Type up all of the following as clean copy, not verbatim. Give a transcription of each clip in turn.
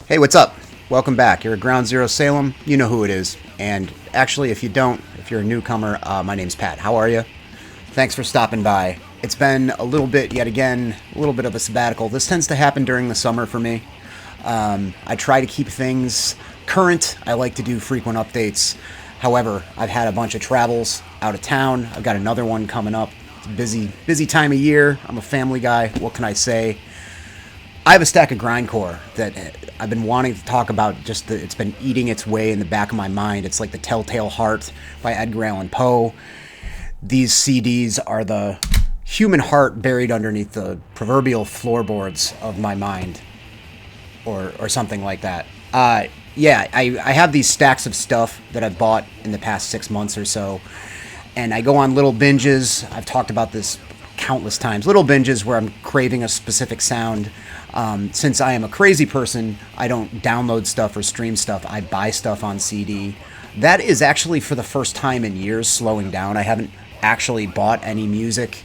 Hey, what's up? Welcome back. You're at Ground Zero Salem. You know who it is. And actually, if you don't, if you're a newcomer, my name's Pat. How are you? Thanks for stopping by. It's been a little bit, yet again, a little bit of a sabbatical. This tends to happen during the summer for me. I try to keep things current. I like to do frequent updates. However, I've had a bunch of travels out of town. I've got another one coming up. It's a busy time of year. I'm a family guy. What can I say? I have a stack of Grindcore that I've been wanting to talk about. It's been eating its way in the back of my mind. It's like The Telltale Heart by Edgar Allan Poe. These CDs are the human heart buried underneath the proverbial floorboards of my mind, or something like that. I have these stacks of stuff that I've bought in the past 6 months or so, and I go on little binges. I've talked about this countless times. Little binges where I'm craving a specific sound. Since I am a crazy person, I don't download stuff or stream stuff. I buy stuff on CD. That is actually for the first time in years slowing down. I haven't actually bought any music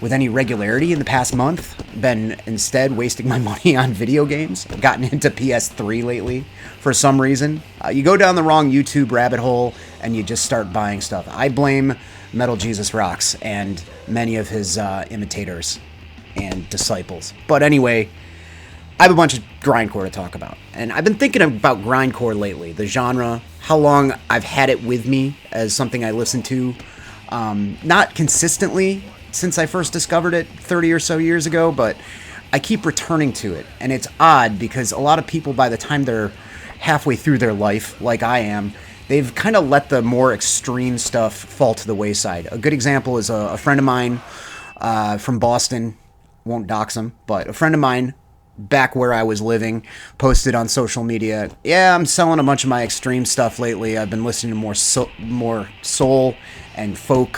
with any regularity in the past month. Been instead wasting my money on video games. I've gotten into PS3 lately for some reason. You go down the wrong YouTube rabbit hole and you just start buying stuff. I blame Metal Jesus Rocks and many of his imitators and disciples. But anyway, I have a bunch of Grindcore to talk about. And I've been thinking about Grindcore lately, the genre, how long I've had it with me as something I listen to. Not consistently since I first discovered it 30 or so years ago, but I keep returning to it. And it's odd because a lot of people, by the time they're halfway through their life, like I am, they've kind of let the more extreme stuff fall to the wayside. A good example is a friend of mine from Boston, won't dox him, but a friend of mine back where I was living posted on social media, yeah, I'm selling a bunch of my extreme stuff lately. I've been listening to more soul and folk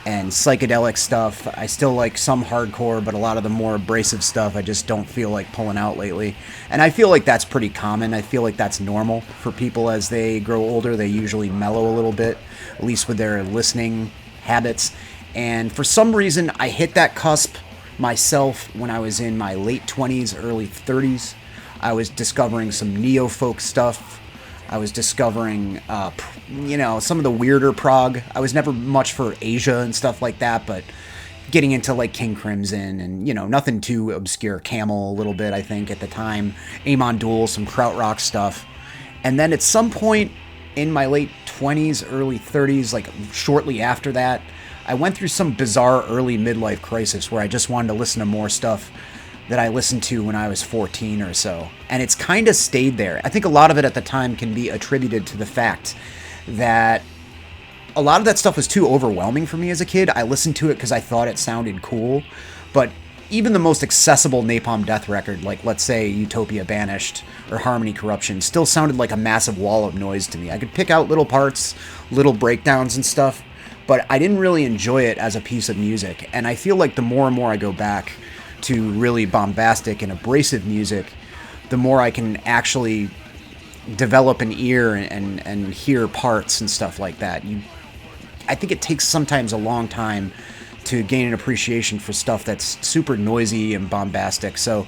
and psychedelic stuff. I still like some hardcore, but a lot of the more abrasive stuff I just don't feel like pulling out lately. And I feel like that's pretty common. I feel like that's normal for people as they grow older. They usually mellow a little bit, at least with their listening habits. And for some reason, I hit that cusp myself when I was in my late 20s, early 30s. I was discovering some neo-folk stuff. I was discovering, some of the weirder prog. I was never much for Asia and stuff like that, but getting into like King Crimson and, nothing too obscure. Camel a little bit, I think, at the time. Amon Düül, some krautrock stuff. And then at some point in my late 20s, early 30s, like shortly after that, I went through some bizarre early midlife crisis where I just wanted to listen to more stuff that I listened to when I was 14 or so. And it's kind of stayed there. I think a lot of it at the time can be attributed to the fact that a lot of that stuff was too overwhelming for me as a kid. I listened to it because I thought it sounded cool. But even the most accessible Napalm Death record, like let's say Utopia Banished or Harmony Corruption, still sounded like a massive wall of noise to me. I could pick out little parts, little breakdowns and stuff, but I didn't really enjoy it as a piece of music. And I feel like the more and more I go back to really bombastic and abrasive music, the more I can actually develop an ear and hear parts and stuff like that. I think it takes sometimes a long time to gain an appreciation for stuff that's super noisy and bombastic. So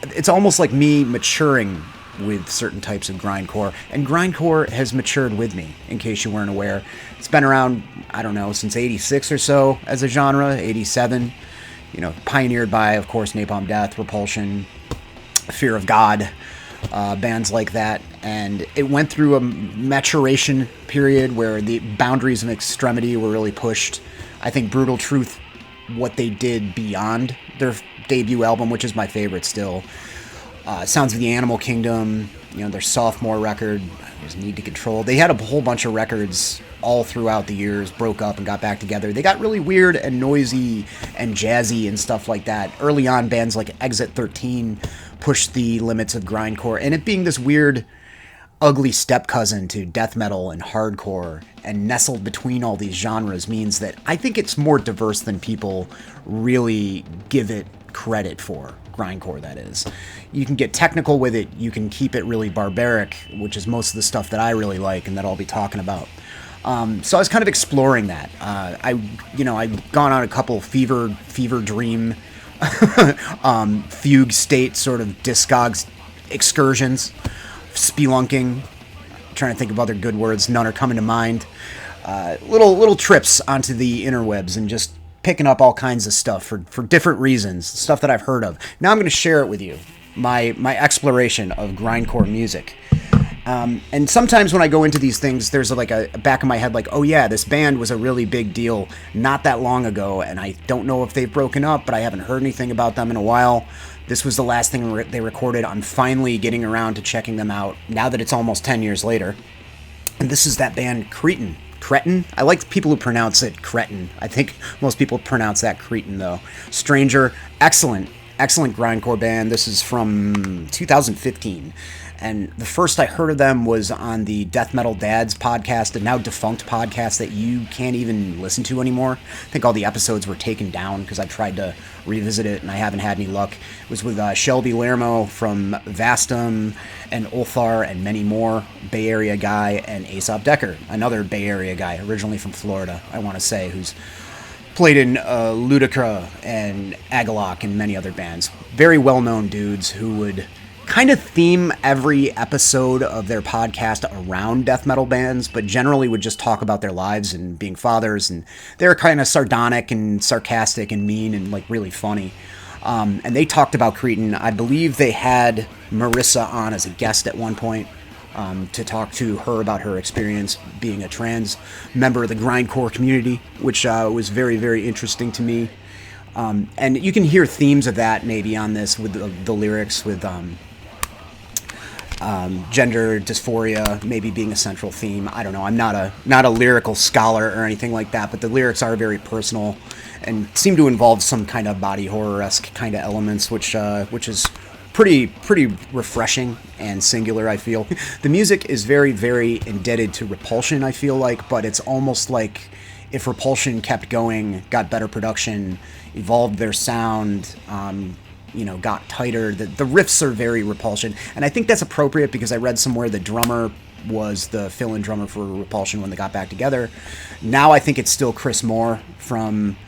it's almost like me maturing with certain types of Grindcore, and Grindcore has matured with me, in case you weren't aware. It's been around, I don't know, since 86 or so as a genre, 87, pioneered by, of course, Napalm Death, Repulsion, Fear of God, bands like that, and it went through a maturation period where the boundaries of extremity were really pushed. I think Brutal Truth, what they did beyond their debut album, which is my favorite still, Sounds of the Animal Kingdom, their sophomore record, was Need to Control. They had a whole bunch of records all throughout the years, broke up and got back together. They got really weird and noisy and jazzy and stuff like that. Early on, bands like Exit 13 pushed the limits of Grindcore, and it being this weird, ugly step cousin to death metal and hardcore and nestled between all these genres means that I think it's more diverse than people really give it credit for. Grindcore, that is. You can get technical with it, you can keep it really barbaric, which is most of the stuff that I really like and that I'll be talking about. So I was kind of exploring that. I've gone on a couple fever dream, fugue state sort of Discogs excursions, spelunking. Trying to think of other good words. None are coming to mind. Little trips onto the interwebs and just picking up all kinds of stuff for different reasons, stuff that I've heard of. Now I'm going to share it with you, my exploration of grindcore music. And sometimes when I go into these things, there's like a back of my head like, oh yeah, this band was a really big deal not that long ago, and I don't know if they've broken up, but I haven't heard anything about them in a while. This was the last thing they recorded. I'm finally getting around to checking them out now that it's almost 10 years later. And this is that band Cretin. Cretin? I like people who pronounce it Cretin. I think most people pronounce that Cretin, though. Stranger, excellent grindcore band. This is from 2015. And the first I heard of them was on the Death Metal Dads podcast, a now defunct podcast that you can't even listen to anymore. I think all the episodes were taken down because I tried to revisit it and I haven't had any luck. It was with Shelby Lermo from Vastum and Ulthar and many more, Bay Area guy, and Aesop Decker, another Bay Area guy, originally from Florida, I want to say, who's played in Ludicra and Agalok and many other bands. Very well-known dudes who would kind of theme every episode of their podcast around death metal bands, but generally would just talk about their lives and being fathers, and they're kind of sardonic and sarcastic and mean and like really funny. And they talked about Cretin. I believe they had Marissa on as a guest at one point to talk to her about her experience being a trans member of the grindcore community, which was very, very interesting to me. And you can hear themes of that maybe on this with the lyrics with gender dysphoria maybe being a central theme. I don't know. I'm not a lyrical scholar or anything like that, but the lyrics are very personal and seem to involve some kind of body horror-esque kind of elements, which is pretty refreshing and singular, I feel. The music is very, very indebted to Repulsion, I feel like, but it's almost like if Repulsion kept going, got better production, evolved their sound, got tighter. The riffs are very Repulsion, and I think that's appropriate because I read somewhere the drummer was the fill-in drummer for Repulsion when they got back together. Now I think it's still Chris Moore from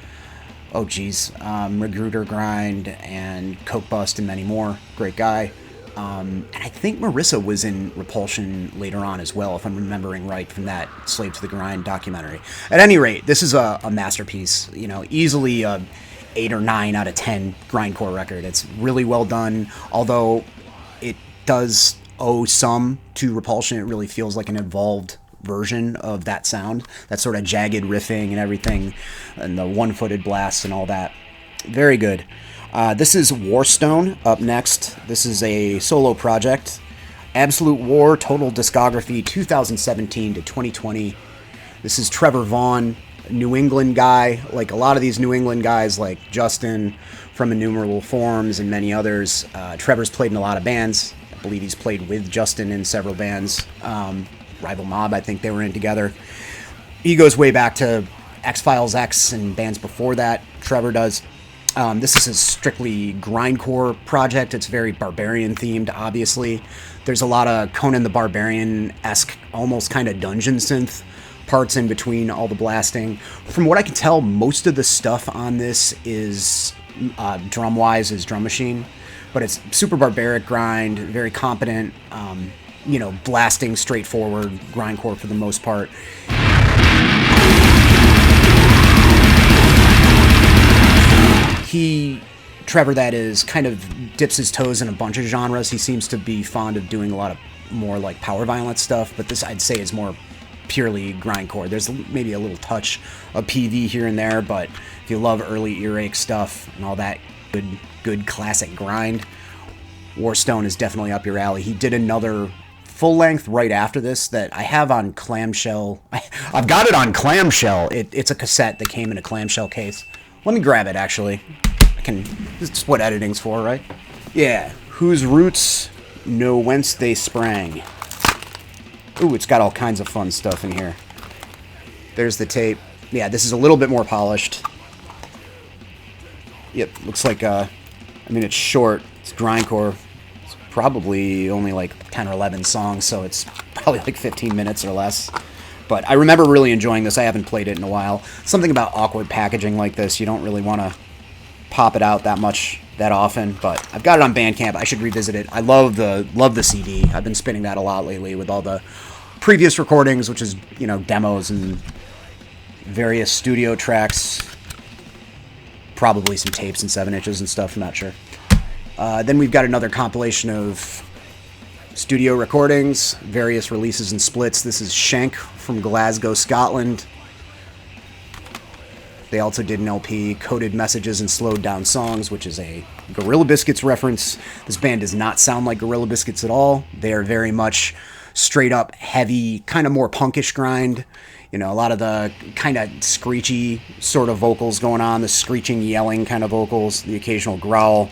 Magruder Grind and Coke Bust and many more. Great guy. And I think Marissa was in Repulsion later on as well, if I'm remembering right from that Slave to the Grind documentary. At any rate, this is a masterpiece. Easily 8 or 9 out of 10 grindcore record. It's really well done, although it does owe some to Repulsion. It really feels like an evolved version of that sound, that sort of jagged riffing and everything, and the one-footed blasts and all that. Very good. This is Warstone up next. This is a solo project. Absolute War, total discography 2017 to 2020. This is Trevor Vaughn, New England guy, like a lot of these New England guys like Justin from Innumerable Forms and many others. Trevor's played in a lot of bands. I believe he's played with Justin in several bands. Rival Mob, I think they were in together. He goes way back to X-Files X and bands before that. Trevor does. This is a strictly grindcore project. It's very barbarian themed, obviously. There's a lot of Conan the Barbarian-esque, almost kind of dungeon synth parts in between all the blasting. From what I can tell, most of the stuff on this is drum-wise is Drum Machine, but it's super barbaric grind, very competent, blasting straightforward grindcore for the most part. Trevor, that is, kind of dips his toes in a bunch of genres. He seems to be fond of doing a lot of more like power violence stuff, but this I'd say is more purely grindcore. There's maybe a little touch of PV here and there, but if you love early earache stuff and all that good classic grind, Warstone is definitely up your alley. He did another full length right after this that I have on clamshell. I've got it on clamshell. It's a cassette that came in a clamshell case. Let me grab it, actually. This is what editing's for, right? Yeah. Whose roots know whence they sprang. Ooh, it's got all kinds of fun stuff in here. There's the tape. Yeah, this is a little bit more polished. Yep, looks like, it's short. It's grindcore. It's probably only like 10 or 11 songs, so it's probably like 15 minutes or less. But I remember really enjoying this. I haven't played it in a while. Something about awkward packaging like this. You don't really want to pop it out that often, but I've got it on Bandcamp. I should revisit it. I love the CD. I've been spinning that a lot lately with all the previous recordings, which is, you know, demos and various studio tracks, probably some tapes and 7-inches and stuff, I'm not sure. Then we've got another compilation of studio recordings, various releases and splits. This is Shank from Glasgow, Scotland. They also did an LP, Coded Messages and Slowed Down Songs, which is a Gorilla Biscuits reference. This band does not sound like Gorilla Biscuits at all. They are very much straight up heavy, kind of more punkish grind. You know, a lot of the kind of screechy sort of vocals going on, the screeching, yelling kind of vocals, the occasional growl.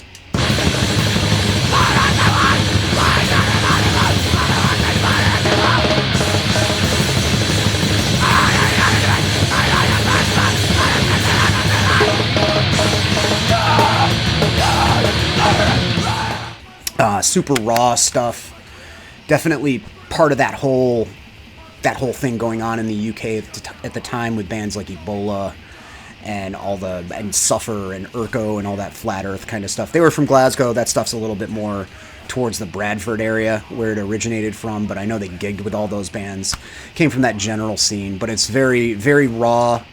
Super raw stuff. Definitely part of that whole thing going on in the UK at the time with bands like Ebola and Suffer and Urko and all that flat earth kind of stuff. They were from Glasgow. That stuff's a little bit more towards the Bradford area where it originated from, but I know they gigged with all those bands. Came from that general scene, but it's very, very raw.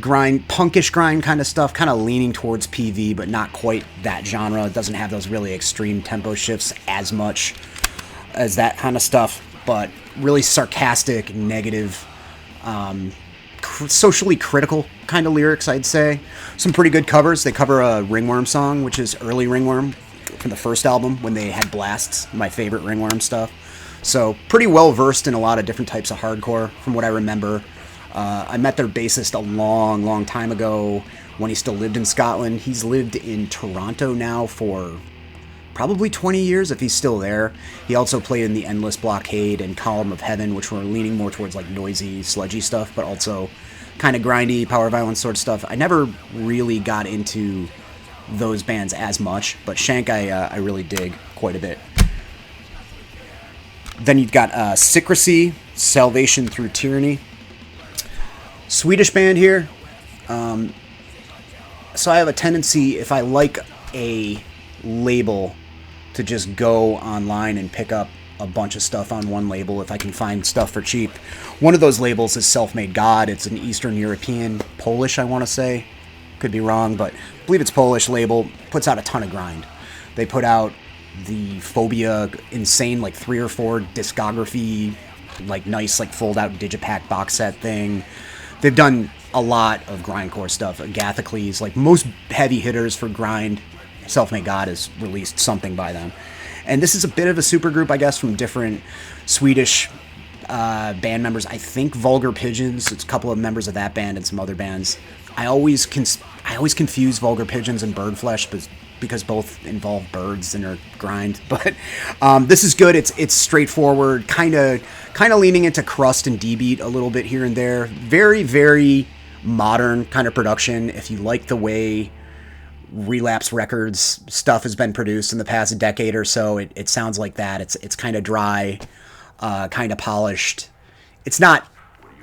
Grind, punkish grind kind of stuff, kind of leaning towards PV, but not quite that genre. It doesn't have those really extreme tempo shifts as much as that kind of stuff, but really sarcastic, negative, socially critical kind of lyrics, I'd say. Some pretty good covers. They cover a Ringworm song, which is early Ringworm from the first album when they had Blasts, my favorite Ringworm stuff. So pretty well versed in a lot of different types of hardcore from what I remember. I met their bassist a long, long time ago when he still lived in Scotland. He's lived in Toronto now for probably 20 years, if he's still there. He also played in the Endless Blockade and Column of Heaven, which were leaning more towards like noisy, sludgy stuff, but also kind of grindy, power violence sort of stuff. I never really got into those bands as much, but Shank I really dig quite a bit. Then you've got Sickrecy, Salvation Through Tyranny. Swedish band here. So I have a tendency, if I like a label, to just go online and pick up a bunch of stuff on one label if I can find stuff for cheap. One of those labels is Self-Made God. It's an Eastern European, Polish, I want to say. Could be wrong, but I believe it's Polish label. Puts out a ton of grind. They put out the Phobia insane, like 3 or 4 discography, like nice, like fold out digipack box set thing. They've done a lot of grindcore stuff. Gathicles, like most heavy hitters for grind, Self-Made God has released something by them. And this is a bit of a supergroup, I guess, from different Swedish band members. I think Vulgar Pigeons, it's a couple of members of that band and some other bands. I always confuse Vulgar Pigeons and Birdflesh because both involve birds in their grind. But this is good. It's straightforward, kind of leaning into crust and D-beat a little bit here and there. Very, very modern kind of production. If you like the way Relapse Records stuff has been produced in the past decade or so, it sounds like that. It's kind of dry, kind of polished. It's not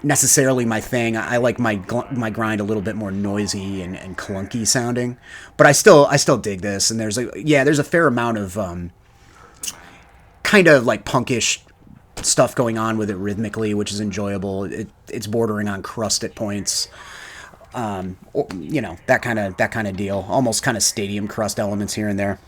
necessarily my thing. I like my grind a little bit more noisy and clunky sounding, but I still dig this. And there's a fair amount of kind of like punkish stuff going on with it rhythmically, which is enjoyable. It's bordering on crust at points. That kind of deal. Almost kind of stadium crust elements here and there.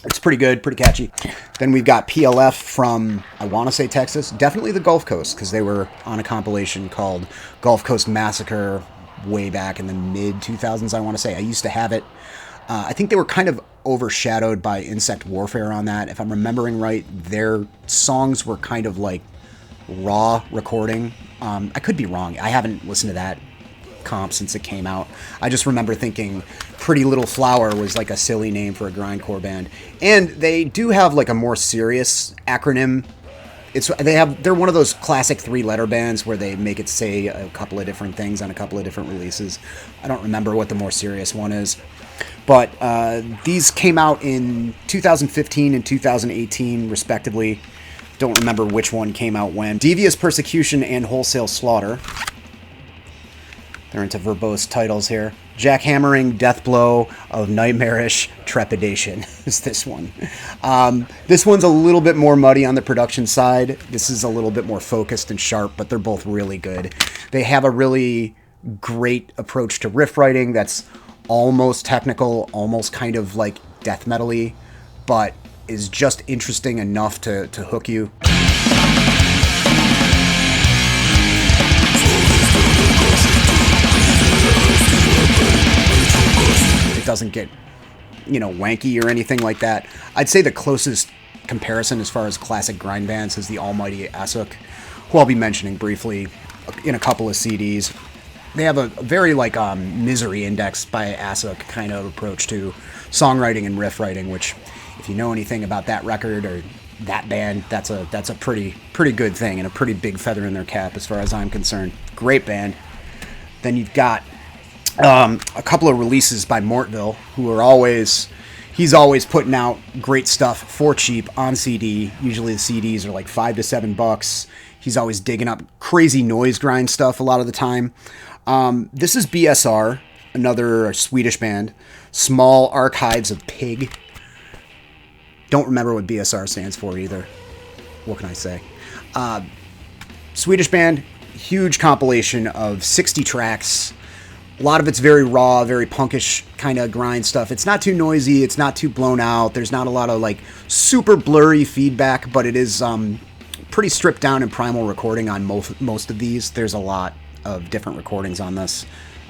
It's pretty good, pretty catchy. Then we've got PLF from, I want to say Texas, definitely the Gulf Coast, because they were on a compilation called Gulf Coast Massacre way back in the mid-2000s, I want to say. I used to have it. I think they were kind of overshadowed by Insect Warfare on that. If I'm remembering right, their songs were kind of like raw recording. I could be wrong. I haven't listened to that comp since it came out. I just remember thinking Pretty Little Flower was like a silly name for a grindcore band. And they do have like a more serious acronym. They're one of those classic 3-letter bands where they make it say a couple of different things on a couple of different releases. I don't remember what the more serious one is. But these came out in 2015 and 2018 respectively. Don't remember which one came out when. Devious Persecution and Wholesale Slaughter. They're into verbose titles here. Jackhammering death blow of nightmarish trepidation is this one. This one's a little bit more muddy on the production side. This is a little bit more focused and sharp, but they're both really good. They have a really great approach to riff writing that's almost technical, almost kind of like death metal-y, but is just interesting enough to hook you. It doesn't get, wanky or anything like that. I'd say the closest comparison as far as classic grind bands is the almighty Assuck, who I'll be mentioning briefly in a couple of CDs. They have a very Misery Index by Assuck kind of approach to songwriting and riff writing, which, if you know anything about that record or that band, that's a pretty good thing and a pretty big feather in their cap as far as I'm concerned. Great band. Then you've got a couple of releases by Mortville, he's always putting out great stuff for cheap on CD. Usually the CDs are like $5 to $7. He's always digging up crazy noise grind stuff a lot of the time. This is BSR, another Swedish band. Small Archives of Pig. Don't remember what BSR stands for either. What can I say? Swedish band, huge compilation of 60 tracks. A lot of it's very raw, very punkish kind of grind stuff. It's not too noisy. It's not too blown out. There's not a lot of super blurry feedback, but it is pretty stripped down and primal recording on most of these. There's a lot of different recordings on this.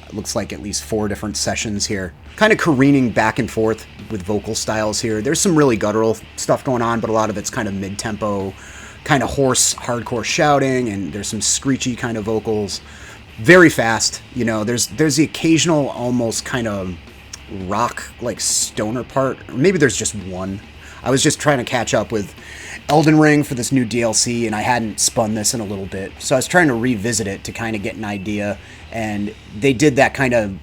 It looks like at least 4 different sessions here. Kind of careening back and forth with vocal styles here. There's some really guttural stuff going on, but a lot of it's kind of mid-tempo, kind of hoarse, hardcore shouting, and there's some screechy kind of vocals. Very fast, there's the occasional almost kind of rock, stoner part. Or maybe there's just one. I was just trying to catch up with Elden Ring for this new DLC, and I hadn't spun this in a little bit. So I was trying to revisit it to kind of get an idea. And they did that kind of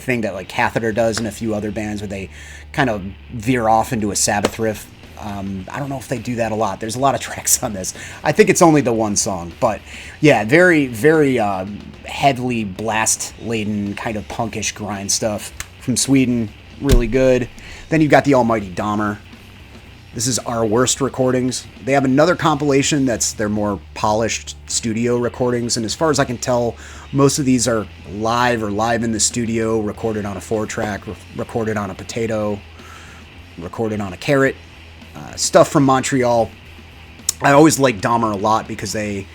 thing that Catheter does in a few other bands, where they kind of veer off into a Sabbath riff. I don't know if they do that a lot. There's a lot of tracks on this. I think it's only the one song, but yeah, very, very heavily blast-laden kind of punkish grind stuff from Sweden. Really good. Then you've got the almighty Dahmer. This is Our Worst Recordings. They have another compilation that's their more polished studio recordings, and as far as I can tell, most of these are live or live in the studio, recorded on a 4-track, recorded on a Potato, recorded on a Carrot. Stuff from Montreal. I always liked Dahmer a lot because they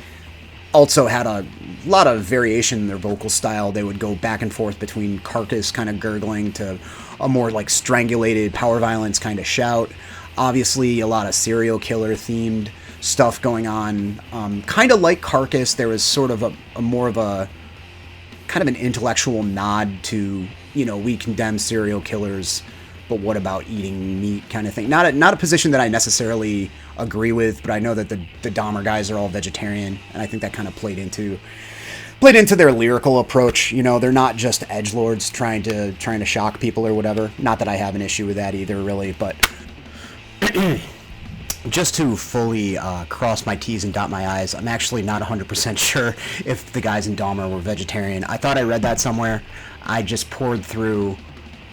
also had a lot of variation in their vocal style. They would go back and forth between carcass kind of gurgling to a more strangulated power violence kind of shout. Obviously, a lot of serial killer themed stuff going on. Kind of like Carcass, there was sort of a more of a kind of an intellectual nod to, we condemn serial killers, but what about eating meat kind of thing. Not a position that I necessarily agree with, but I know that the Dahmer guys are all vegetarian, and I think that kind of played into their lyrical approach. They're not just edgelords trying to shock people or whatever. Not that I have an issue with that either, really, but just to fully cross my T's and dot my I's, I'm actually not 100% sure if the guys in Dahmer were vegetarian. I thought I read that somewhere. I just poured through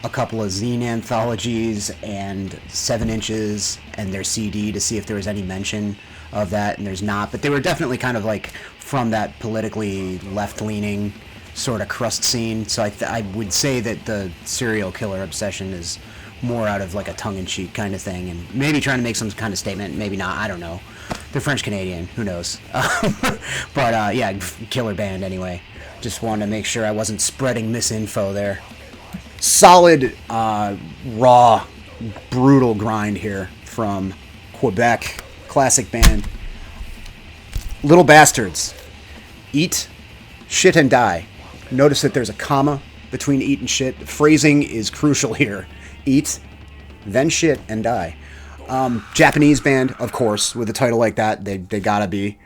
a couple of zine anthologies and 7 Inches and their CD to see if there was any mention of that, and there's not. But they were definitely kind of from that politically left-leaning sort of crust scene. So I would say that the serial killer obsession is more out of a tongue-in-cheek kind of thing, and maybe trying to make some kind of statement, maybe not, I don't know. They're French-Canadian, who knows? But yeah, killer band anyway. Just wanted to make sure I wasn't spreading misinfo there. Solid, raw, brutal grind here from Quebec, classic band. Little Bastards. Eat, shit, and die. Notice that there's a comma between eat and shit. Phrasing is crucial here. Eat, then shit, and die. Japanese band, of course, with a title like that, they gotta be.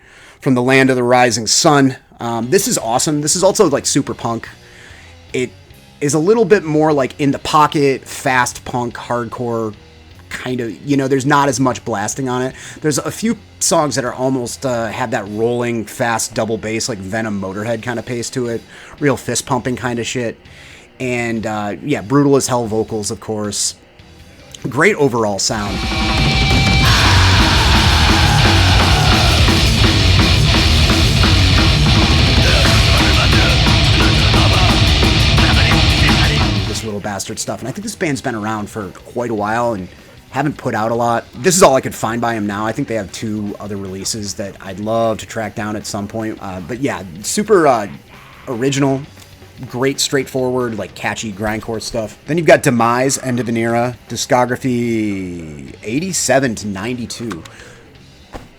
From the land of the rising sun. This is awesome. This is also super punk. It is a little bit more in the pocket, fast punk, hardcore kind of, there's not as much blasting on it. There's a few songs that are almost have that rolling, fast double bass, Venom Motorhead kind of pace to it. Real fist pumping kind of shit. And yeah, brutal as hell vocals, of course. Great overall sound. This little bastard stuff. And I think this band's been around for quite a while and haven't put out a lot. This is all I could find by them now. I think they have 2 other releases that I'd love to track down at some point. But yeah, super original. Great, straightforward, like catchy grindcore stuff. Then you've got Demise, End of an Era, discography 87 to 92.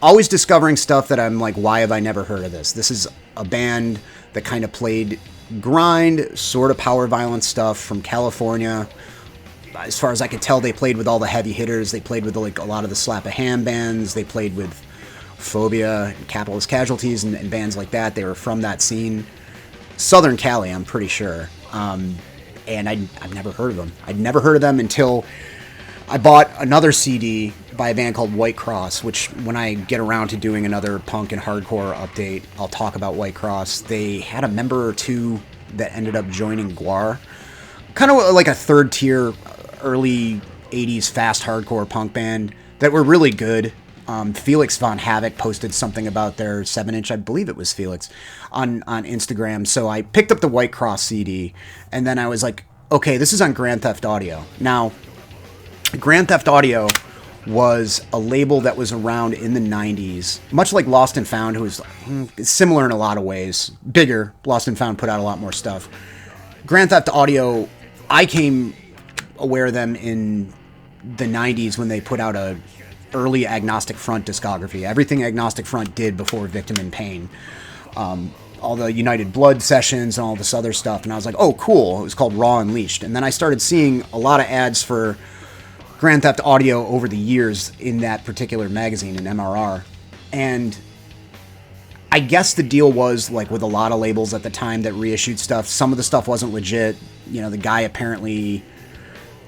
Always discovering stuff that I'm like, why have I never heard of this? This is a band that kind of played grind, sort of power violence stuff from California. As far as I could tell, they played with all the heavy hitters. They played with like a lot of the Slap a Ham bands. They played with Phobia, and Capitalist Casualties, and bands like that. They were from that scene. Southern Cali, I'm pretty sure. And I've never heard of them. I'd never heard of them until I bought another CD by a band called White Cross, which when I get around to doing another punk and hardcore update, I'll talk about White Cross. They had a member or 2 that ended up joining Guar. Kind of like a third tier, early 80s fast hardcore punk band that were really good. Felix Von Havoc posted something about their 7-inch, I believe it was Felix, on Instagram. So I picked up the White Cross CD, and then I was like, okay, this is on Grand Theft Audio. Now, Grand Theft Audio was a label that was around in the 90s, much like Lost and Found, who was similar in a lot of ways. Bigger. Lost and Found put out a lot more stuff. Grand Theft Audio, I came aware of them in the 90s when they put out a early Agnostic Front discography. Everything Agnostic Front did before Victim in Pain. All the United Blood sessions and all this other stuff. And I was like, oh, cool. It was called Raw Unleashed. And then I started seeing a lot of ads for Grand Theft Audio over the years in that particular magazine, in MRR. And I guess the deal was, like with a lot of labels at the time that reissued stuff, some of the stuff wasn't legit. You know, the guy apparently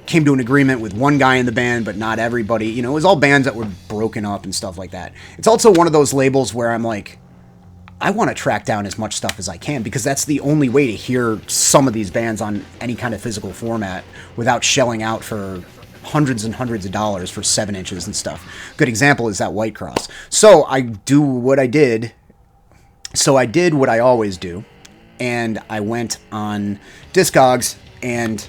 came to an agreement with one guy in the band, but not everybody. You know, it was all bands that were broken up and stuff like that. It's also one of those labels where I'm like, I want to track down as much stuff as I can, because that's the only way to hear some of these bands on any kind of physical format without shelling out for hundreds and hundreds of dollars for 7 inches and stuff. Good example is that White Cross. So I do what I did. So I did what I always do, and I went on Discogs and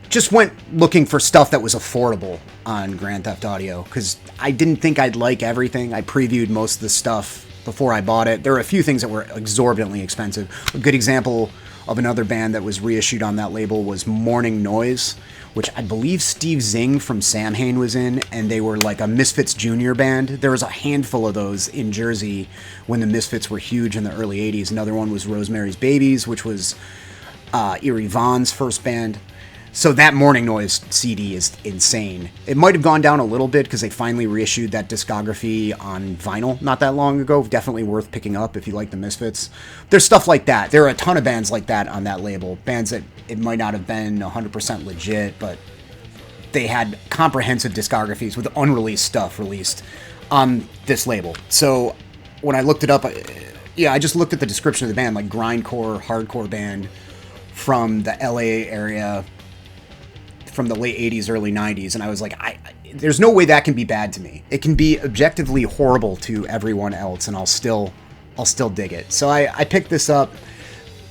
just went looking for stuff that was affordable on Grand Theft Audio, because I didn't think I'd like everything. I previewed most of the stuff before I bought it. There were a few things that were exorbitantly expensive. A good example of another band that was reissued on that label was Morning Noise, which I believe Steve Zing from Samhain was in, and they were like a Misfits Junior band. There was a handful of those in Jersey when the Misfits were huge in the early 80s. Another one was Rosemary's Babies, which was Eerie Vaughn's first band. So that Morning Noise CD is insane. It might have gone down a little bit because they finally reissued that discography on vinyl not that long ago. Definitely worth picking up if you like the Misfits. There's stuff like that. There are a ton of bands like that on that label. Bands that it might not have been 100% legit, but they had comprehensive discographies with unreleased stuff released on this label. So when I looked it up, I just looked at the description of the band, like grindcore, hardcore band from the LA area, from the late 80s, early 90s, and I was like, there's no way that can be bad to me. It can be objectively horrible to everyone else, and I'll still dig it. So I picked this up,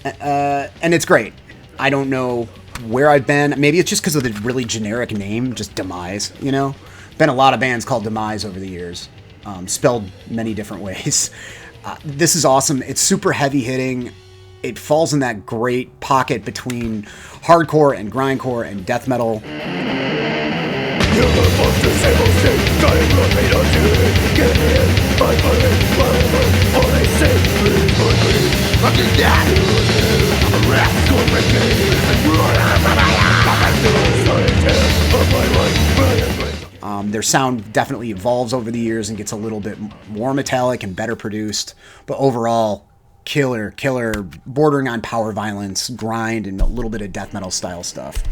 and it's great. I don't know where I've been. Maybe it's just because of the really generic name, just Demise, you know? Been a lot of bands called Demise over the years, spelled many different ways. This is awesome. It's super heavy hitting. It falls in that great pocket between hardcore and grindcore and death metal. Their sound definitely evolves over the years and gets a little bit more metallic and better produced, but overall, killer, bordering on power violence, grind, and a little bit of death metal style stuff.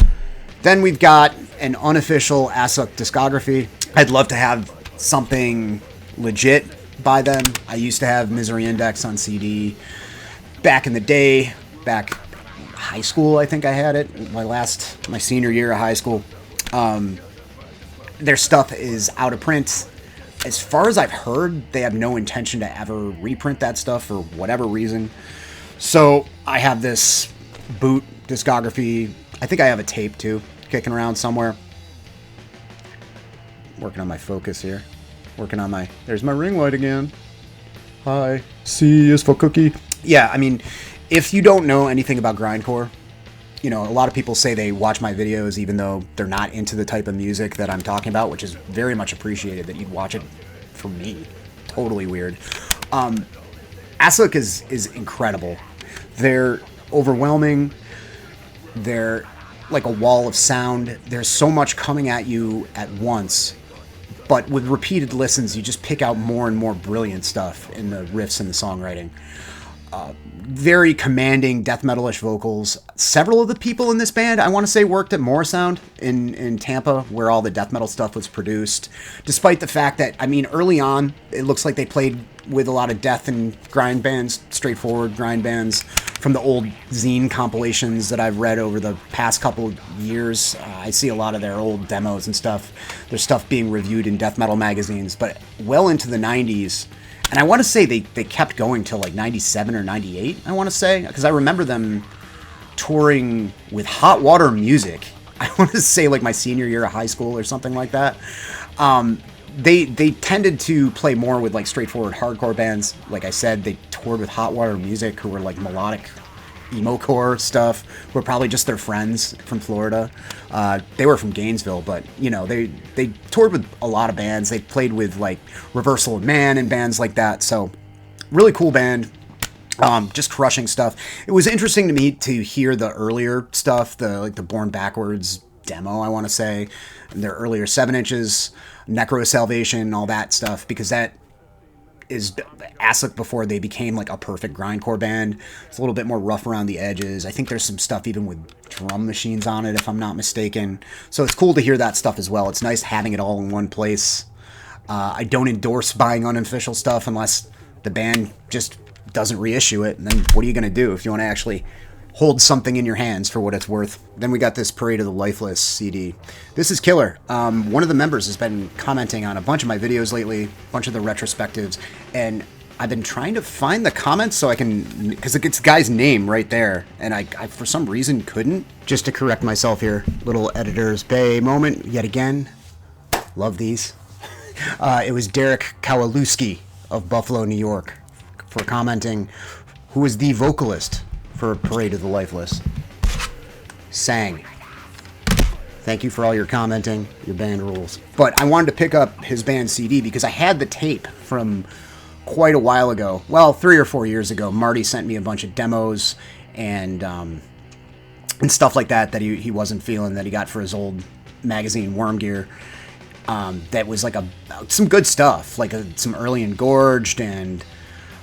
Then we've got an unofficial Assuck discography. I'd love to have something legit by them. I used to have Misery Index on CD back in the day, back high school, I think I had it. My senior year of high school. Their stuff is out of print. As far as I've heard, they have no intention to ever reprint that stuff for whatever reason. So I have this boot discography. I think I have a tape too, kicking around somewhere. Working on my focus here. There's my ring light again. Hi. C is for cookie. Yeah, I mean, if you don't know anything about grindcore, you know, a lot of people say they watch my videos even though they're not into the type of music that I'm talking about, which is very much appreciated that you'd watch it for me. Totally weird. Assuck is incredible. They're overwhelming. They're like a wall of sound. There's so much coming at you at once. But with repeated listens, you just pick out more and more brilliant stuff in the riffs and the songwriting. Very commanding death metal-ish vocals. Several of the people in this band, I want to say, worked at Morrisound in Tampa, where all the death metal stuff was produced. Despite the fact that, I mean, early on, it looks like they played with a lot of death and grind bands, straightforward grind bands, from the old zine compilations that I've read over the past couple of years. I see a lot of their old demos and stuff. Their stuff being reviewed in death metal magazines. But well into the 90s, and I want to say they kept going till like 97 or 98, I want to say, because I remember them touring with Hot Water Music. I want to say like my senior year of high school or something like that. They tended to play more with like straightforward hardcore bands. Like I said, they toured with Hot Water Music, who were like melodic emo-core stuff, who were probably just their friends from Florida. They were from Gainesville, but, you know, they toured with a lot of bands. They played with, like, Reversal of Man and bands like that, so really cool band. Just crushing stuff. It was interesting to me to hear the earlier stuff, the Born Backwards demo, I want to say, and their earlier 7 inches, Necro Salvation, all that stuff, because that is Assuck before they became like a perfect grindcore band. It's a little bit more rough around the edges. I think there's some stuff even with drum machines on it, if I'm not mistaken. So it's cool to hear that stuff as well. It's nice having it all in one place. I don't endorse buying unofficial stuff unless the band just doesn't reissue it. And then what are you going to do if you want to actually hold something in your hands for what it's worth? Then we got this Parade of the Lifeless CD. This is killer. One of the members has been commenting on a bunch of my videos lately, a bunch of the retrospectives, and I've been trying to find the comments so I can, because it's the guy's name right there, and I for some reason couldn't. Just to correct myself here, little editor's bay moment yet again. Love these. It was Derek Kowalewski of Buffalo, New York, for commenting, who is the vocalist for Parade of the Lifeless. Sang. Thank you for all your commenting. Your band rules. But I wanted to pick up his band CD because I had the tape from quite a while ago. Well, 3 or 4 years ago. Marty sent me a bunch of demos and stuff like that he wasn't feeling, that he got for his old magazine Worm Gear. That was like some good stuff, like some early Engorged and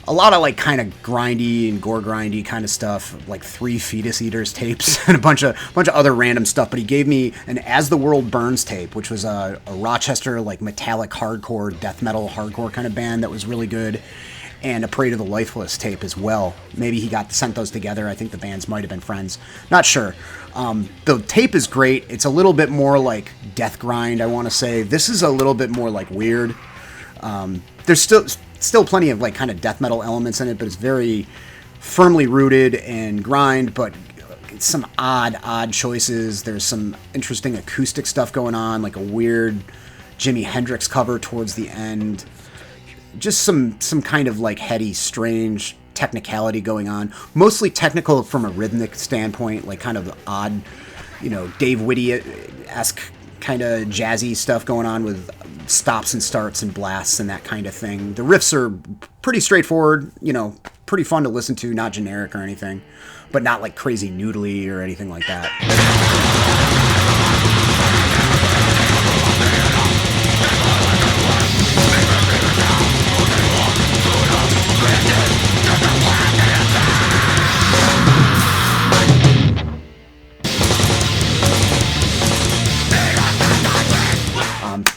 a lot of like kind of grindy and gore grindy kind of stuff, like 3 Fetus Eaters tapes and a bunch of other random stuff. But he gave me an As the World Burns tape, which was a Rochester like metallic hardcore, death metal hardcore kind of band that was really good, and a Parade of the Lifeless tape as well. Maybe he sent those together. I think the bands might have been friends. Not sure. The tape is great. It's a little bit more like death grind, I want to say. This is a little bit more like weird. There's still plenty of like kind of death metal elements in it, but it's very firmly rooted in grind, but it's some odd choices. There's some interesting acoustic stuff going on, like a weird Jimi Hendrix cover towards the end. Just some kind of like heady, strange technicality going on. Mostly technical from a rhythmic standpoint, like kind of odd, Dave Whitty-esque kind of jazzy stuff going on with stops and starts and blasts and that kind of thing. The riffs are pretty straightforward, pretty fun to listen to, not generic or anything, but not like crazy noodly or anything like that.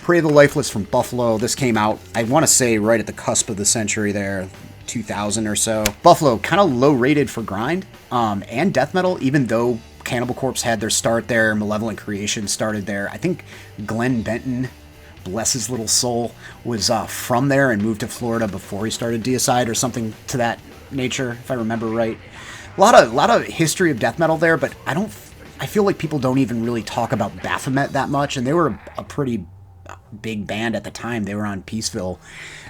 Parade of the Lifeless from Buffalo. This came out, I want to say, right at the cusp of the century there. 2000 or so. Buffalo, kind of low rated for grind and death metal, even though Cannibal Corpse had their start there, Malevolent Creation started there. I think Glenn Benton, bless his little soul, was from there and moved to Florida before he started Deicide or something to that nature, if I remember right. A lot of history of death metal there, but I feel like people don't even really talk about Baphomet that much, and they were a pretty big band at the time. They were on Peaceville.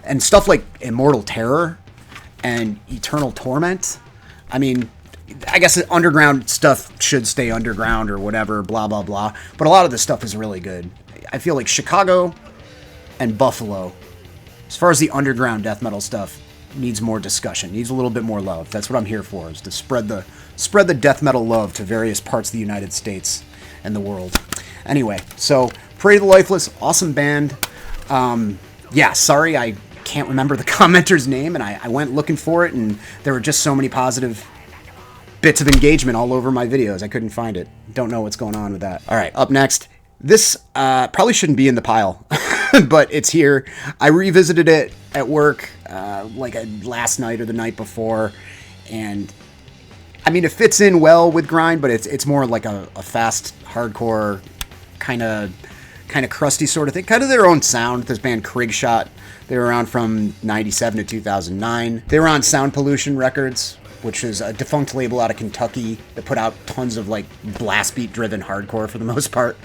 And stuff like Immortal Terror and Eternal Torment, I mean, I guess underground stuff should stay underground or whatever, blah, blah, blah. But a lot of this stuff is really good. I feel like Chicago and Buffalo, as far as the underground death metal stuff, needs more discussion, needs a little bit more love. That's what I'm here for, is to spread the death metal love to various parts of the United States and the world. Anyway, so Parade of the Lifeless, awesome band. Yeah, sorry I can't remember the commenter's name, and I went looking for it, and there were just so many positive bits of engagement all over my videos. I couldn't find it. Don't know what's going on with that. All right, up next. This probably shouldn't be in the pile, but it's here. I revisited it at work last night or the night before, and I mean, it fits in well with grind, but it's more like a fast, hardcore, kind of crusty sort of thing. Kind of their own sound, this band Krigshot. They were around from 97 to 2009. They were on Sound Pollution Records, which is a defunct label out of Kentucky that put out tons of like blast beat driven hardcore for the most part.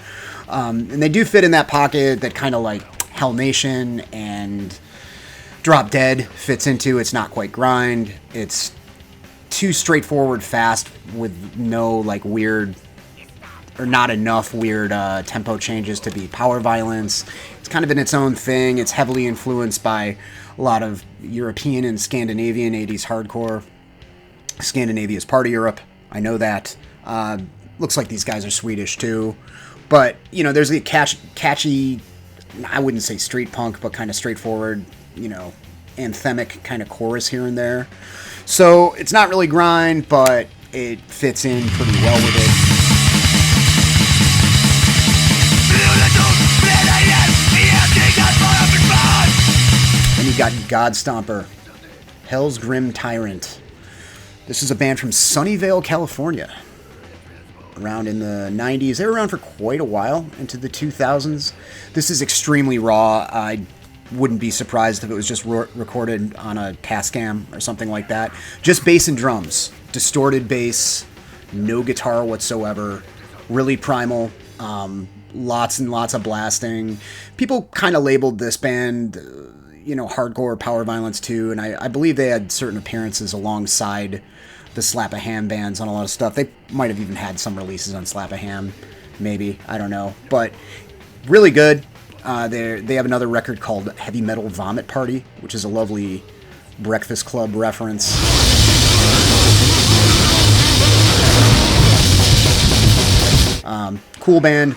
And they do fit in that pocket that kind of like Hell Nation and Drop Dead fits into. It's not quite grind. It's too straightforward fast with no like weird or not enough weird tempo changes to be power violence. It's kind of in its own thing. It's heavily influenced by a lot of European and Scandinavian 80s hardcore. Scandinavia is part of Europe. I know that. Looks like these guys are Swedish too. But, you know, there's the catchy, I wouldn't say street punk, but kind of straightforward, you know, anthemic kind of chorus here and there. So it's not really grind, but it fits in pretty well with it. Then you got Godstomper, Hell's Grim Tyrant. This is a band from Sunnyvale, California. Around in the 90s. They were around for quite a while, into the 2000s. This is extremely raw. I wouldn't be surprised if it was just recorded on a Tascam or something like that. Just bass and drums. Distorted bass. No guitar whatsoever. Really primal. Lots and lots of blasting. People kind of labeled this band, you know, hardcore power violence too, and I believe they had certain appearances alongside the Slap a Ham bands on a lot of stuff. They might have even had some releases on Slap a Ham, maybe, I don't know, but really good. They have another record called Heavy Metal Vomit Party, which is a lovely Breakfast Club reference. Cool band,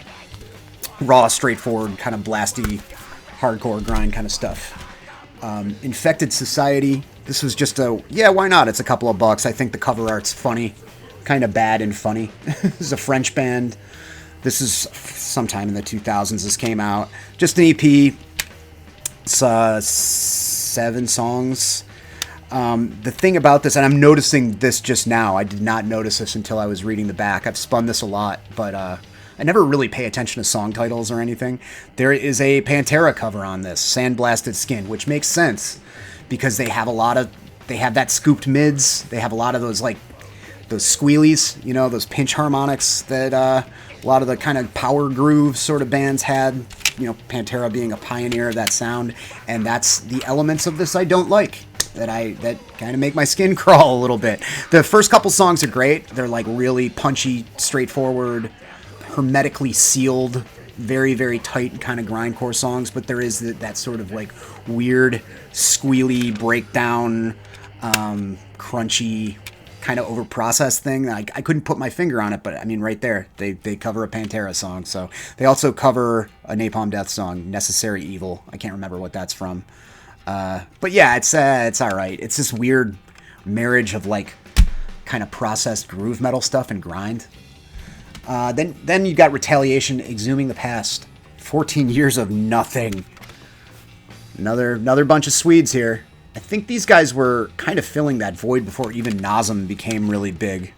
raw, straightforward, kind of blasty, hardcore grind kind of stuff. Infected Society. This was just yeah, why not? It's a couple of bucks. I think the cover art's funny. Kind of bad and funny. This is a French band. This is sometime in the 2000s this came out. Just an EP. It's 7 songs. The thing about this, and I'm noticing this just now. I did not notice this until I was reading the back. I've spun this a lot, but I never really pay attention to song titles or anything. There is a Pantera cover on this, Sandblasted Skin, which makes sense because they have that scooped mids. They have a lot of those those squealies, you know, those pinch harmonics that a lot of the kind of power groove sort of bands had. You know, Pantera being a pioneer of that sound, and that's the elements of this I don't like. That kind of make my skin crawl a little bit. The first couple songs are great. They're like really punchy, straightforward, hermetically sealed, very, very tight kind of grindcore songs, but there is that sort of like weird, squealy breakdown, crunchy, kind of overprocessed thing. I couldn't put my finger on it, but I mean, right there, they cover a Pantera song. So they also cover a Napalm Death song, Necessary Evil. I can't remember what that's from. But yeah, it's all right. It's this weird marriage of like kind of processed groove metal stuff and grind. Then you got Retaliation, Exhuming the Past. 14 years of nothing. Another bunch of Swedes here. I think these guys were kind of filling that void before even Nasm became really big.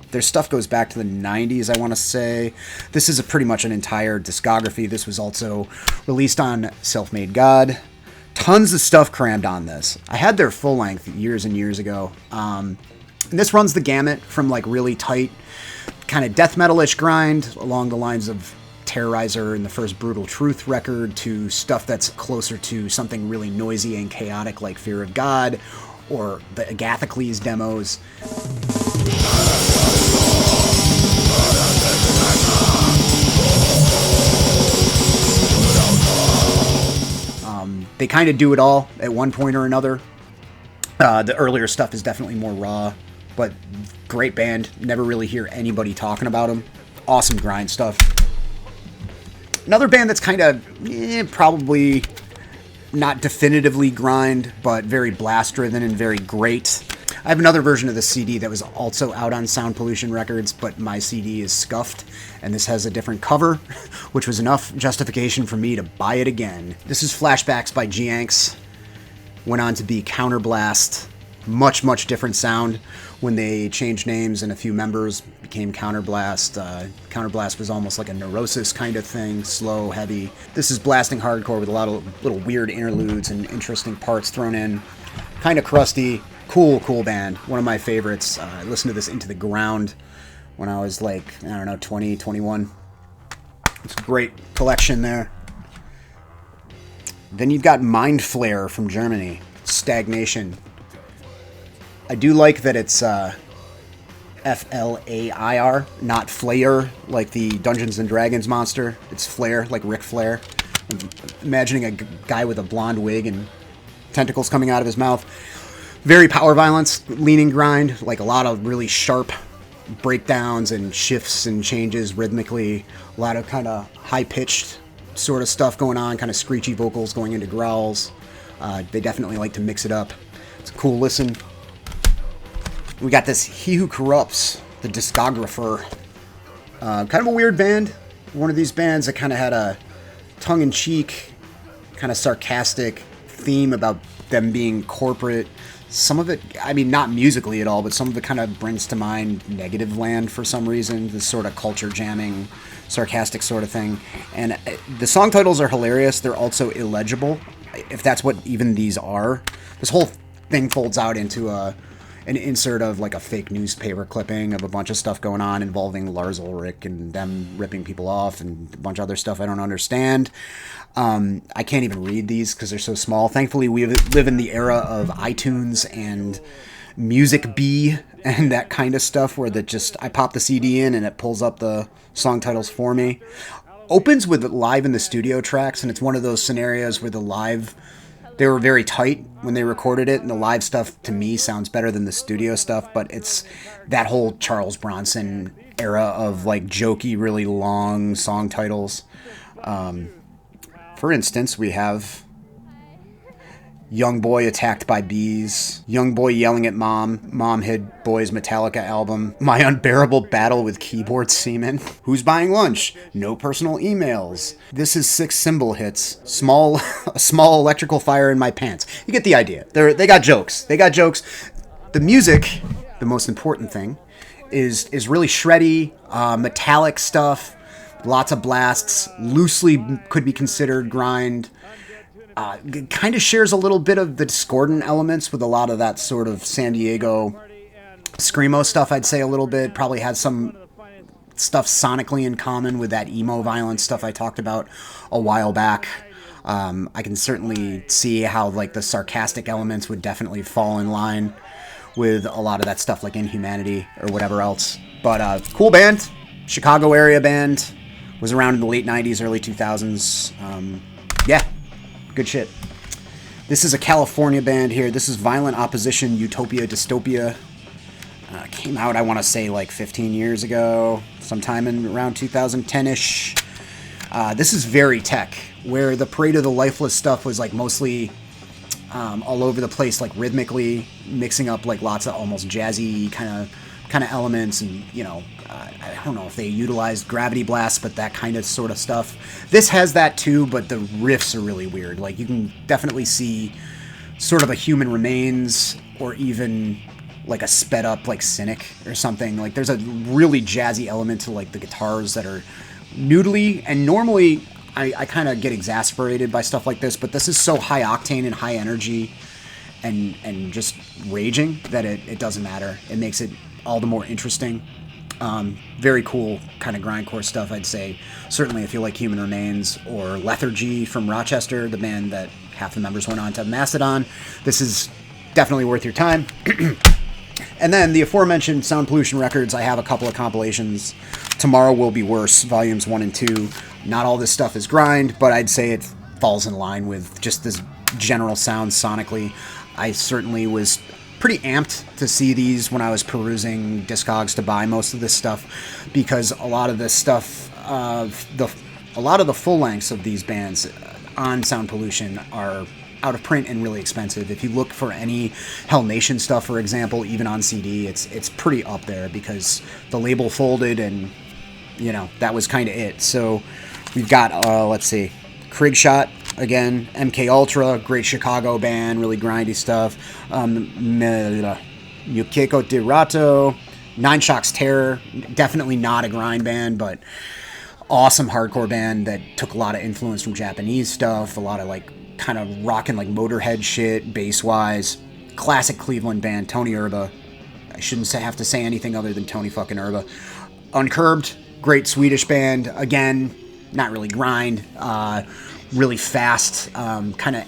Their stuff goes back to the 90s, I want to say. This is pretty much an entire discography. This was also released on Self-Made God. Tons of stuff crammed on this. I had their full length years and years ago. And this runs the gamut from like really tight, kind of death metal-ish grind along the lines of Terrorizer and the first Brutal Truth record to stuff that's closer to something really noisy and chaotic like Fear of God or the Agathocles demos. They kind of do it all at one point or another. The earlier stuff is definitely more raw, but great band. Never really hear anybody talking about them. Awesome grind stuff. Another band that's kind of probably not definitively grind, but very blast-driven and very great. I have another version of the CD that was also out on Sound Pollution Records, but my CD is scuffed, and this has a different cover, which was enough justification for me to buy it again. This is Flashbacks by G-Anx. Went on to be Counterblast. Much, much different sound when they changed names and a few members became Counterblast. Counterblast was almost like a Neurosis kind of thing, slow, heavy. This is blasting hardcore with a lot of little weird interludes and interesting parts thrown in. Kind of crusty. Cool band. One of my favorites. I listened to this Into the Ground when I was like, I don't know, 20, 21. It's a great collection there. Then you've got Mindflair from Germany. Stagnation. I do like that it's F-L-A-I-R, not Flair, like the Dungeons & Dragons monster. It's Flair, like Ric Flair. I'm imagining a guy with a blonde wig and tentacles coming out of his mouth. Very power violence, leaning grind, like a lot of really sharp breakdowns and shifts and changes rhythmically. A lot of kind of high-pitched sort of stuff going on, kind of screechy vocals going into growls. They definitely like to mix it up. It's a cool listen. We got this He Who Corrupts, the discographer. Kind of a weird band. One of these bands that kind of had a tongue-in-cheek, kind of sarcastic theme about them being corporate. Some of it, I mean, not musically at all, but some of it kind of brings to mind Negative Land for some reason. This sort of culture jamming, sarcastic sort of thing. And the song titles are hilarious. They're also illegible, if that's what even these are. This whole thing folds out into an insert of like a fake newspaper clipping of a bunch of stuff going on involving Lars Ulrich and them ripping people off and a bunch of other stuff I don't understand. I can't even read these because they're so small. Thankfully, we live in the era of iTunes and Music Bee and that kind of stuff where I pop the CD in and it pulls up the song titles for me. Opens with live in the studio tracks, and it's one of those scenarios where they were very tight when they recorded it, and the live stuff to me sounds better than the studio stuff, but it's that whole Charles Bronson era of like jokey, really long song titles. For instance, we have Young Boy Attacked by Bees, Young Boy Yelling at Mom, Mom Hid Boy's Metallica album, My Unbearable Battle with Keyboard Seamen, Who's Buying Lunch, No Personal Emails, This Is 6 Cymbal Hits, A Small Electrical Fire in My Pants. You get the idea. They got jokes. The music, the most important thing, is really shreddy, metallic stuff, lots of blasts, loosely could be considered grind. Kind of shares a little bit of the discordant elements with a lot of that sort of San Diego screamo stuff, I'd say a little bit. Probably has some stuff sonically in common with that emo violence stuff I talked about a while back. I can certainly see how like the sarcastic elements would definitely fall in line with a lot of that stuff like Inhumanity or whatever else. But cool band, Chicago area band, was around in the late 90s, early 2000s. Yeah. Good shit. This is a California band here. This is Violent Opposition Utopia Dystopia. Came out, I want to say, like 15 years ago, sometime in around 2010-ish. This is very tech, where the Parade of the Lifeless stuff was like mostly all over the place, like rhythmically mixing up like lots of almost jazzy kind of elements, and I don't know if they utilized gravity blasts, but that kind of sort of stuff. This has that too, but the riffs are really weird. Like you can definitely see sort of a Human Remains, or even like a sped up like Cynic or something. Like there's a really jazzy element to like the guitars that are noodly, and normally I kind of get exasperated by stuff like this, but this is so high octane and high energy and just raging that it doesn't matter. It makes it all the more interesting. Very cool kind of grindcore stuff, I'd say. Certainly if you like Human Remains or Lethargy from Rochester, the band that half the members went on to Mastodon, this is definitely worth your time. And then the aforementioned Sound Pollution Records, I have a couple of compilations. Tomorrow Will Be Worse, Volumes 1 and 2. Not all this stuff is grind, but I'd say it falls in line with just this general sound sonically. I certainly was pretty amped to see these when I was perusing Discogs to buy most of this stuff, because a lot of this stuff, a lot of the full lengths of these bands on Sound Pollution are out of print and really expensive. If you look for any Hell Nation stuff, for example, even on CD, it's pretty up there because the label folded, and you know that was kind of it. So we've got let's see, Krigshot again, MK Ultra, great Chicago band, really grindy stuff. Yukeko Dirato, Nine Shocks Terror, definitely not a grind band, but awesome hardcore band that took a lot of influence from Japanese stuff, a lot of like kind of rocking like Motorhead shit, bass-wise. Classic Cleveland band, Tony Erba. I shouldn't have to say anything other than Tony fucking Erba. Uncurbed, great Swedish band. Again, not really grind. Really fast, kind of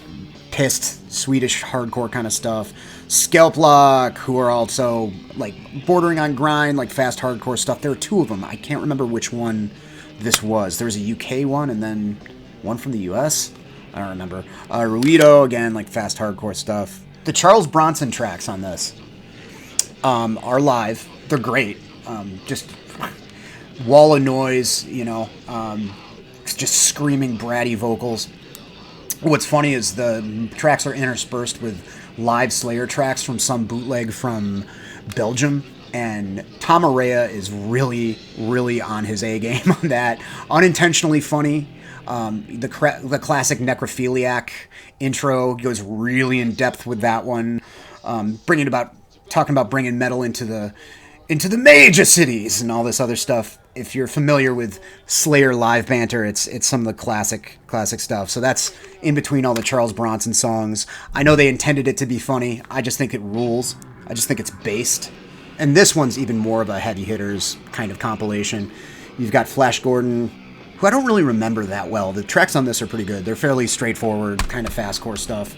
pissed Swedish hardcore kind of stuff. Scalplock, who are also like bordering on grind, like fast hardcore stuff. There are two of them. I can't remember which one this was. There was a UK one and then one from the US. I don't remember. Ruido, again, like fast hardcore stuff. The Charles Bronson tracks on this are live. They're great. Just wall of noise, you know, just screaming bratty vocals. What's funny is the tracks are interspersed with live Slayer tracks from some bootleg from Belgium, and Tom Araya is really, really on his A game on that. Unintentionally funny. The classic Necrophiliac intro goes really in depth with that one, talking about bringing metal into the major cities and all this other stuff. If you're familiar with Slayer live banter, it's some of the classic stuff. So that's in between all the Charles Bronson songs. I know they intended it to be funny. I just think it rules. I just think it's based. And this one's even more of a heavy hitters kind of compilation. You've got Flash Gordon, who I don't really remember that well. The tracks on this are pretty good. They're fairly straightforward, kind of fastcore stuff.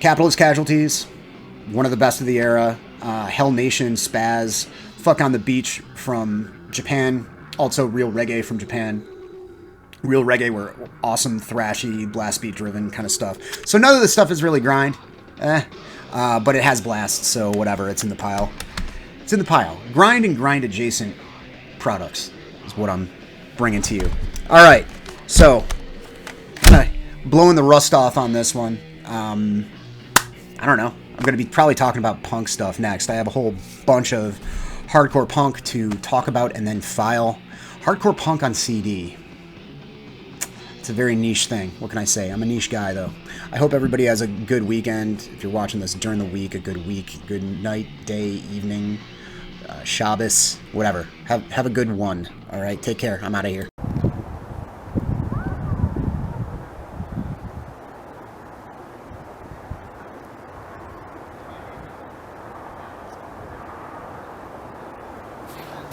Capitalist Casualties, one of the best of the era. Hell Nation, Spaz, Fuck on the Beach from Japan. Also Real Reggae from Japan. Real Reggae were awesome, thrashy, blast beat driven kind of stuff. So none of this stuff is really grind. But it has blasts, so whatever, it's in the pile. It's in the pile. Grind and grind adjacent products is what I'm bringing to you. All right, so kind of blowing the rust off on this one. I don't know. I'm going to be probably talking about punk stuff next. I have a whole bunch of hardcore punk to talk about and then file. Hardcore punk on CD. It's a very niche thing. What can I say? I'm a niche guy, though. I hope everybody has a good weekend. If you're watching this during the week, a good week, good night, day, evening, Shabbos, whatever. Have a good one. All right, take care. I'm out of here.